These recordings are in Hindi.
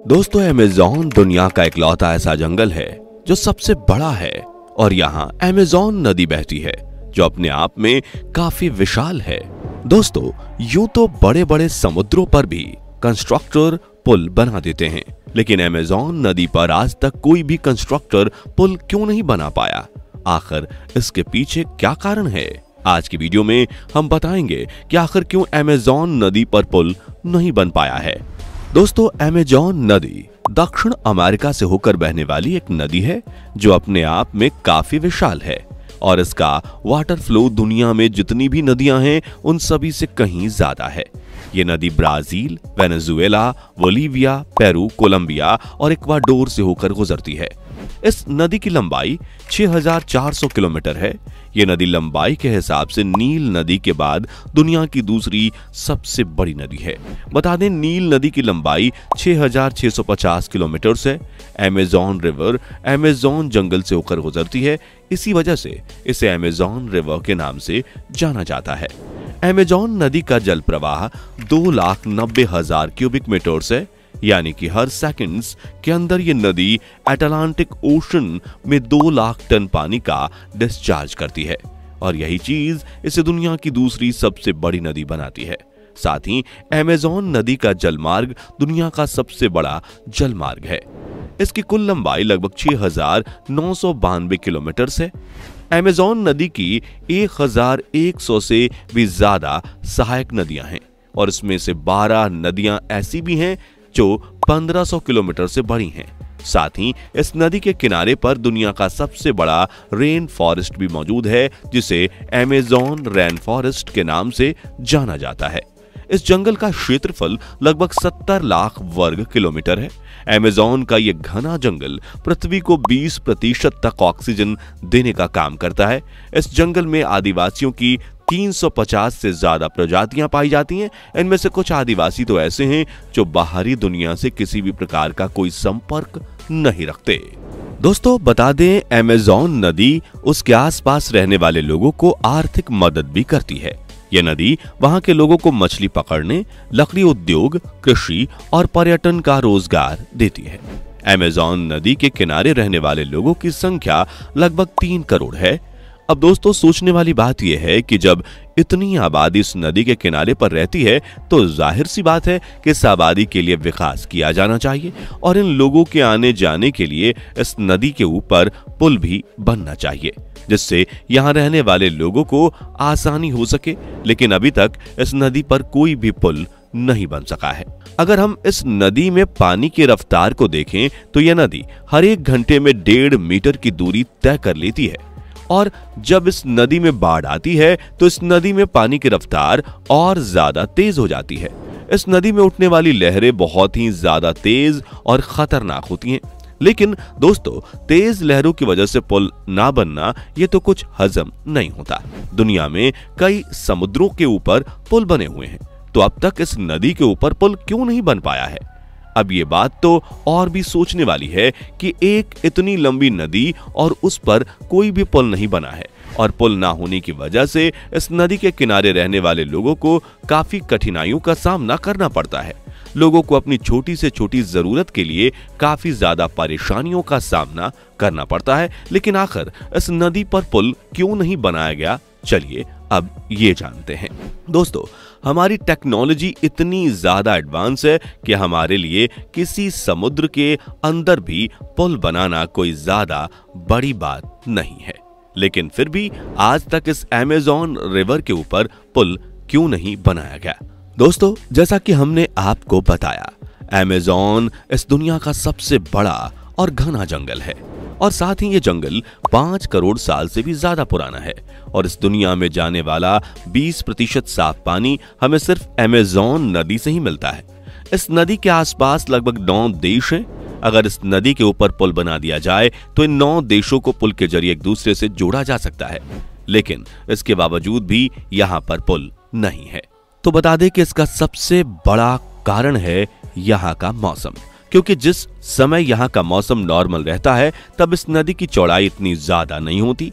दोस्तों, अमेज़न दुनिया का इकलौता ऐसा जंगल है जो सबसे बड़ा है और यहाँ अमेज़न नदी बहती है जो अपने आप में काफी विशाल है। दोस्तों, यूं तो बड़े बड़े समुद्रों पर भी कंस्ट्रक्टर पुल बना देते हैं, लेकिन अमेज़न नदी पर आज तक कोई भी कंस्ट्रक्टर पुल क्यों नहीं बना पाया? आखिर इसके पीछे क्या कारण है? आज की वीडियो में हम बताएंगे कि आखिर क्यों अमेज़न नदी पर पुल नहीं बन पाया है। दोस्तों, अमेज़न नदी दक्षिण अमेरिका से होकर बहने वाली एक नदी है जो अपने आप में काफी विशाल है और इसका वाटर फ्लो दुनिया में जितनी भी नदियां हैं उन सभी से कहीं ज्यादा है। ये नदी Brazil, Venezuela, Bolivia, Peru, Colombia और इक्वाडोर से होकर गुजरती है। इस नदी की लंबाई 6400 किलोमीटर है। ये नदी लंबाई के हिसाब से नील नदी के बाद दुनिया की दूसरी सबसे बड़ी नदी है। बता दें, नील नदी की लंबाई 6650 किलोमीटर से। अमेज़न रिवर अमेज़न जंगल से होकर गुजरती है, इसी वजह से इसे अमेज़न रिवर के नाम से जाना जाता है। अमेज़न नदी का जल प्रवाह 2,90,000 क्यूबिक मीटर से, यानी कि हर सेकंड्स के अंदर ये नदी अटलांटिक ओशन में 2 लाख टन पानी का डिस्चार्ज करती है और यही चीज इसे दुनिया की दूसरी सबसे बड़ी नदी बनाती है। साथ ही अमेज़न नदी का जलमार्ग दुनिया का सबसे बड़ा जलमार्ग है। इसकी कुल लंबाई लगभग 6,992 किलोमीटर है। अमेज़न नदी की 1,100 से भी ज्यादा सहायक नदियां हैं और इसमें से 12 नदियां ऐसी भी हैं जो 1500 किलोमीटर से बड़ी हैं। साथ ही इस नदी के किनारे पर दुनिया का सबसे बड़ा रेन फॉरेस्ट भी मौजूद है, जिसे अमेज़न रेन फॉरेस्ट के नाम से जाना जाता है। इस जंगल का क्षेत्रफल लगभग 70 लाख वर्ग किलोमीटर है। अमेज़न का यह घना जंगल पृथ्वी को 20% तक ऑक्सीजन देने का काम करता है। इस जंगल में आदिवासियों की 350 से ज्यादा प्रजातियां पाई जाती हैं। इनमें से कुछ आदिवासी तो ऐसे हैं जो बाहरी दुनिया से किसी भी प्रकार का कोई संपर्क नहीं रखते। दोस्तों, बता दें, अमेज़न नदी उसके आसपास रहने वाले लोगों को आर्थिक मदद भी करती है। यह नदी वहां के लोगों को मछली पकड़ने, लकड़ी उद्योग, कृषि और पर्यटन का रोजगार देती है। अमेज़न नदी के किनारे रहने वाले लोगों की संख्या लगभग 3 करोड़ है। अब दोस्तों, सोचने वाली बात यह है कि जब इतनी आबादी इस नदी के किनारे पर रहती है तो जाहिर सी बात है कि इस आबादी के लिए विकास किया जाना चाहिए और इन लोगों के आने जाने के लिए इस नदी के ऊपर पुल भी बनना चाहिए, जिससे यहाँ रहने वाले लोगों को आसानी हो सके। लेकिन अभी तक इस नदी पर कोई भी पुल नहीं बन सका है। अगर हम इस नदी में पानी की रफ्तार को देखें तो यह नदी हर 1 घंटे में 1.5 मीटर की दूरी तय कर लेती है और जब इस नदी में बाढ़ आती है तो इस नदी में पानी की रफ्तार और ज्यादा तेज हो जाती है। इस नदी में उठने वाली लहरें बहुत ही ज्यादा तेज और खतरनाक होती हैं। लेकिन दोस्तों, तेज लहरों की वजह से पुल ना बनना ये तो कुछ हजम नहीं होता। दुनिया में कई समुद्रों के ऊपर पुल बने हुए हैं, तो अब तक इस नदी के ऊपर पुल क्यों नहीं बन पाया है? अब ये बात तो और भी सोचने वाली है कि एक इतनी लंबी नदी और उस पर कोई भी पुल नहीं बना है और पुल ना होने की वजह से इस नदी के किनारे रहने वाले लोगों को काफी कठिनाइयों का सामना करना पड़ता है। लोगों को अपनी छोटी से छोटी जरूरत के लिए काफी ज्यादा परेशानियों का सामना करना पड़ता है। लेकिन आखिर इस नदी पर पुल क्यों नहीं बनाया गया? चलिए अब ये जानते हैं। दोस्तों, हमारी टेक्नोलॉजी इतनी ज्यादा एडवांस है कि हमारे लिए किसी समुद्र के अंदर भी पुल बनाना कोई ज्यादा बड़ी बात नहीं है। लेकिन फिर भी आज तक इस अमेज़न रिवर के ऊपर पुल क्यों नहीं बनाया गया? दोस्तों, जैसा कि हमने आपको बताया, अमेज़न इस दुनिया का सबसे बड़ा और घना जंगल है और साथ ही ये जंगल 5 करोड़ साल से भी ज्यादा पुराना है और इस दुनिया में जाने वाला 20% साफ पानी हमें सिर्फ अमेज़न नदी से ही मिलता है। इस नदी के आसपास लगभग 9 देश हैं। अगर इस नदी के ऊपर पुल बना दिया जाए तो इन 9 देशों को पुल के जरिए एक दूसरे से जोड़ा जा सकता है, लेकिन इसके बावजूद भी यहाँ पर पुल नहीं है। तो बता दें कि इसका सबसे बड़ा कारण है यहाँ का मौसम, क्योंकि जिस समय यहाँ का मौसम नॉर्मल रहता है तब इस नदी की चौड़ाई इतनी ज्यादा नहीं होती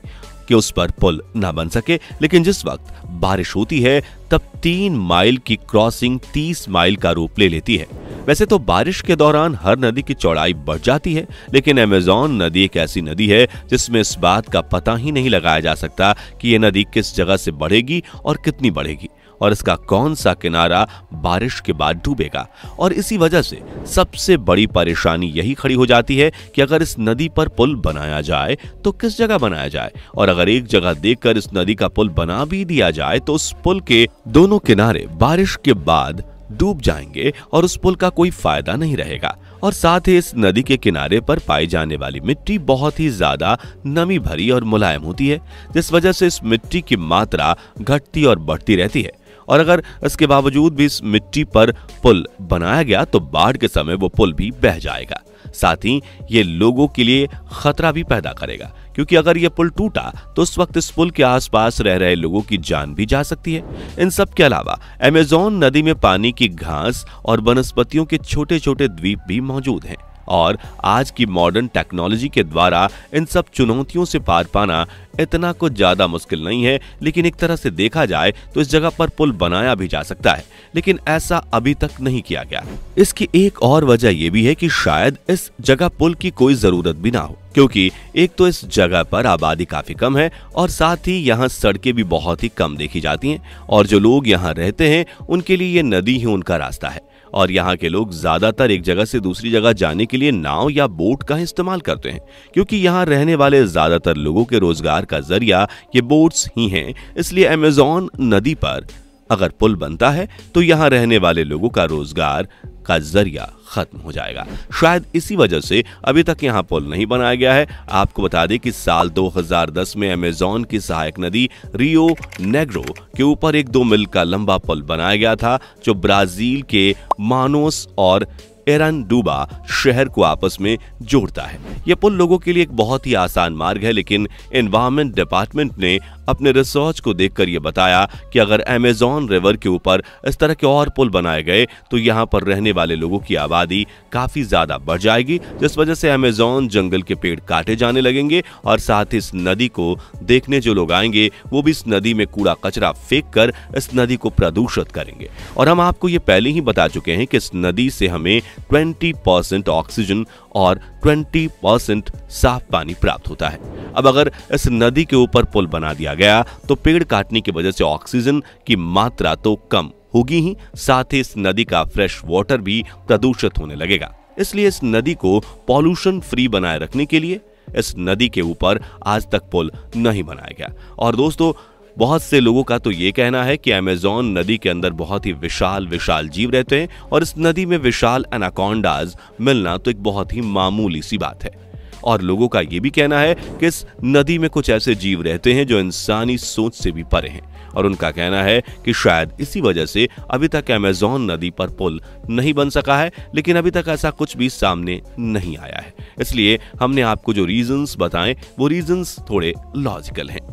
कि उस पर पुल ना बन सके, लेकिन जिस वक्त बारिश होती है तब 3 माइल की क्रॉसिंग 30 माइल का रूप ले लेती है। वैसे तो बारिश के दौरान हर नदी की चौड़ाई बढ़ जाती है, लेकिन अमेज़न नदी एक ऐसी नदी है जिसमें इस बात का पता ही नहीं लगाया जा सकता कि यह नदी किस जगह से बढ़ेगी और कितनी बढ़ेगी और इसका कौन सा किनारा बारिश के बाद डूबेगा। और इसी वजह से सबसे बड़ी परेशानी यही खड़ी हो जाती है कि अगर इस नदी पर पुल बनाया जाए तो किस जगह बनाया जाए, और अगर एक जगह देखकर इस नदी का पुल बना भी दिया जाए तो उस पुल के दोनों किनारे बारिश के बाद डूब जाएंगे और उस पुल का कोई फायदा नहीं रहेगा। और साथ ही इस नदी के किनारे पर पाई जाने वाली मिट्टी बहुत ही ज्यादा नमी भरी और मुलायम होती है, जिस वजह से इस मिट्टी की मात्रा घटती और बढ़ती रहती है। और अगर इसके बावजूद भी इस मिट्टी पर पुल बनाया गया तो बाढ़ के समय वो पुल भी बह जाएगा। साथ ही ये लोगों के लिए खतरा भी पैदा करेगा, क्योंकि अगर ये पुल टूटा तो उस वक्त इस पुल के आसपास रह रहे लोगों की जान भी जा सकती है। इन सब के अलावा अमेज़न नदी में पानी की घास और वनस्पतियों के छोटे छोटे द्वीप भी मौजूद हैं, और आज की मॉडर्न टेक्नोलॉजी के द्वारा इन सब चुनौतियों से पार पाना इतना कुछ ज्यादा मुश्किल नहीं है। लेकिन एक तरह से देखा जाए तो इस जगह पर पुल बनाया भी जा सकता है, लेकिन ऐसा अभी तक नहीं किया गया। इसकी एक और वजह यह भी है कि शायद इस जगह पुल की कोई जरूरत भी ना हो, क्योंकि एक तो इस जगह पर आबादी काफी कम है और साथ ही यहाँ सड़कें भी बहुत ही कम देखी जाती हैं, और जो लोग यहाँ रहते हैं उनके लिए ये नदी ही उनका रास्ता है। और यहाँ के लोग ज्यादातर एक जगह से दूसरी जगह जाने के लिए नाव या बोट का इस्तेमाल करते हैं, क्योंकि यहाँ रहने वाले ज्यादातर लोगों के रोजगार का जरिया ये बोट्स ही हैं। इसलिए अमेज़न नदी पर अगर पुल बनता है तो यहाँ रहने वाले लोगों का रोजगार का जरिया खत्म हो जाएगा। शायद इसी वजह से अभी तक यहाँ पुल नहीं बनाया गया है। आपको बता दें कि साल 2010 में अमेज़न की सहायक नदी रियो नेग्रो के ऊपर एक 2 मील का लंबा पुल बनाया गया था, जो ब्राजील के मानोस और एरांडुबा शहर को आपस में जोड़ता है। यह पुल लोगों के लिए एक बहुत ही आसान मार्ग है, लेकिन एनवायरमेंट डिपार्टमेंट ने अपने रिसर्च को देखकर यह बताया कि अगर अमेज़न रिवर के ऊपर इस तरह के और पुल बनाए गए तो यहाँ पर रहने वाले लोगों की आबादी काफी ज्यादा बढ़ जाएगी, जिस वजह से अमेज़न जंगल के पेड़ काटे जाने लगेंगे, और साथ ही इस नदी को देखने जो लोग आएंगे वो भी इस नदी में कूड़ा कचरा फेंक कर इस नदी को प्रदूषित करेंगे। और हम आपको ये पहले ही बता चुके हैं कि इस नदी से हमें 20% ऑक्सीजन और 20% साफ पानी प्राप्त होता है। अब अगर इस नदी के ऊपर पुल बना दिया गया तो पेड़ काटने की वजह से ऑक्सीजन की मात्रा तो कम होगी ही, साथ ही इस नदी का फ्रेश वाटर भी प्रदूषित होने लगेगा। इसलिए इस नदी को पॉल्यूशन फ्री बनाए रखने के लिए इस नदी के ऊपर आज तक पुल नहीं बनाया गया। और दोस्तों, बहुत से लोगों का तो ये कहना है कि अमेज़न नदी के अंदर बहुत ही विशाल जीव रहते हैं, और इस नदी में विशाल एनाकोंडाज मिलना तो एक बहुत ही मामूली सी बात है। और लोगों का ये भी कहना है कि इस नदी में कुछ ऐसे जीव रहते हैं जो इंसानी सोच से भी परे हैं, और उनका कहना है कि शायद इसी वजह से अभी तक अमेज़न नदी पर पुल नहीं बन सका है। लेकिन अभी तक ऐसा कुछ भी सामने नहीं आया है, इसलिए हमने आपको जो रीजंस बताएं वो रीजंस थोड़े लॉजिकल हैं।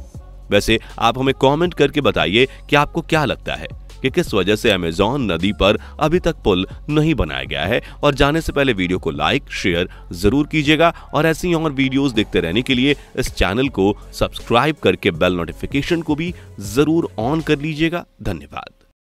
वैसे आप हमें कमेंट करके बताइए कि आपको क्या लगता है कि किस वजह से अमेज़न नदी पर अभी तक पुल नहीं बनाया गया है। और जाने से पहले वीडियो को लाइक शेयर जरूर कीजिएगा, और ऐसी ही और वीडियोस देखते रहने के लिए इस चैनल को सब्सक्राइब करके बेल नोटिफिकेशन को भी जरूर ऑन कर लीजिएगा। धन्यवाद।